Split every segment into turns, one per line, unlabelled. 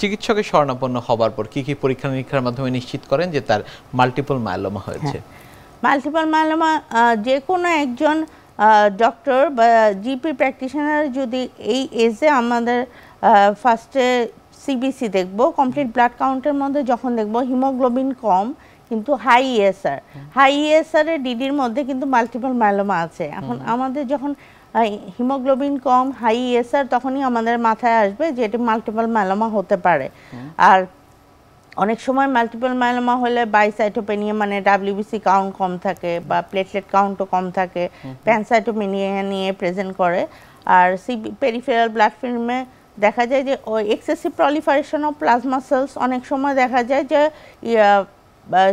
চিকিৎসকের শরণাপন্ন হবার পর কি পরীক্ষা নিরীক্ষার মাধ্যমে নিশ্চিত করেন যে তার মাল্টিপল মায়োলোমা হয়েছে?
মাল্টিপল মায়োলোমা যে কোনো একজন ডক্টর বা জিপি প্র্যাকটিশনার যদি এই এজে আমাদের ফার্স্টে সিবিসি দেখব, কমপ্লিট ব্লাড কাউন্টের মধ্যে যখন দেখব হিমোগ্লোবিন কম কিন্তু হাই ইএসআর এর ডিডির মধ্যে কিন্তু মাল্টিপল মায়োলোমা আছে। এখন আমাদের যখন হিমোগ্লোবিন কম হাই ইএসআর তখনই আমাদের মাথায় আসবে যে এটি মাল্টিপল মায়োলোমা হতে পারে। আর অনেক সময় মাল্টিপল মায়োলোমা হলে বাইসাইটোপেনিয়া মানে ডাব্লিউবিসি কাউন্ট কম থাকে বা প্লেটলেট কাউন্টও কম থাকে, প্যানসাইটোপেনিয়া নিয়ে প্রেজেন্ট করে। আর পেরিফেরাল ব্লাড ফিল্মে দেখা যায় যে excessive proliferation of plasma cells অনেক সময় দেখা যায় যে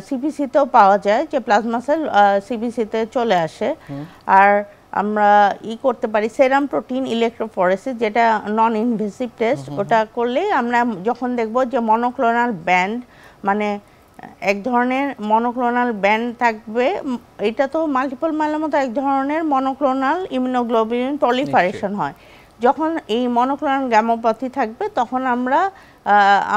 সিপিসিতেও পাওয়া যায় যে প্লাজমা সেল সিপিসিতে চলে আসে। আর আমরা করতে পারি সেরাম প্রোটিন ইলেকট্রোফরেসিস, যেটা নন ইনভেসিভ টেস্ট। ওটা করলে আমরা যখন দেখব যে মনোক্লোনাল ব্যান্ড মানে এক ধরনের মনোক্লোনাল ব্যান্ড থাকবে, এটা তো মাল্টিপল মায়োলোমা তো এক ধরনের মনোক্লোনাল ইমিউনোগ্লোবিন প্রলিফারেশন হয়। যখন এই মনোক্লোনাল গ্যামোপ্যাথি থাকবে তখন আমরা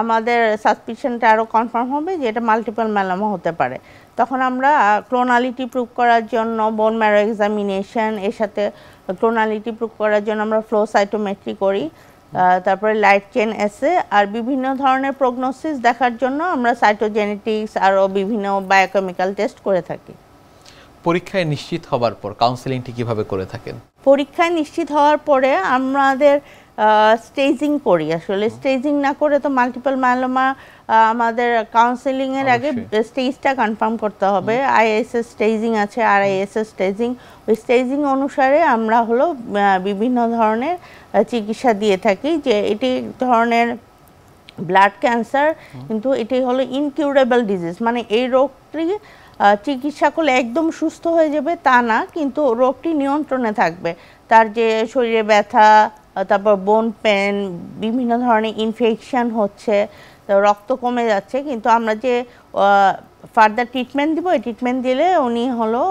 আমাদের সাসপিশনটা আরও কনফার্ম হবে যে এটা মাল্টিপল মায়োলোমা হতে পারে। তখন আমরা ক্লোনালিটি প্রুভ করার জন্য বোন ম্যারো এক্সামিনেশন, এর সাথে ক্লোনালিটি প্রুভ করার জন্য আমরা ফ্লো সাইটোমেট্রি করি, তারপরে লাইট চেন এসে, আর বিভিন্ন ধরনের প্রগনোসিস দেখার জন্য আমরা সাইটোজেনেটিক্স আরও বিভিন্ন বায়োকেমিক্যাল টেস্ট করে থাকি।
পরীক্ষায় নিশ্চিত হবার পর কাউন্সেলিংটি কিভাবে করে থাকেন?
পরীক্ষায় নিশ্চিত হওয়ার পরে আমাদের স্টেজিং করি। আসলে স্টেজিং না করে তো মাল্টিপল মায়োলোমা আমাদের কাউন্সেলিং এর আগে স্টেজটা কনফার্ম করতে হবে। আইএসএস স্টেজিং আছে, আরআইএসএস স্টেজিং। ওই স্টেজিং অনুসারে আমরা হলো বিভিন্ন ধরনের চিকিৎসা দিয়ে থাকি। যে এটি ধরনের ব্লাড ক্যান্সার, কিন্তু এটি হলো ইনকিউরেবল ডিজিজ, মানে এই রোগটি চিকিৎসা করলে একদম সুস্থ হয়ে যাবে তা না, কিন্তু রোগটি নিয়ন্ত্রণে থাকবে। তার যে শরীরে ব্যথা, তারপর বোন পেন, বিভিন্ন ধরনের ইনফেকশন হচ্ছে, রক্ত কমে যাচ্ছে, কিন্তু আমরা যে ফার্দার ট্রিটমেন্ট দিব, এই ট্রিটমেন্ট দিলে উনি হলো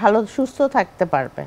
ভালো সুস্থ থাকতে পারবে।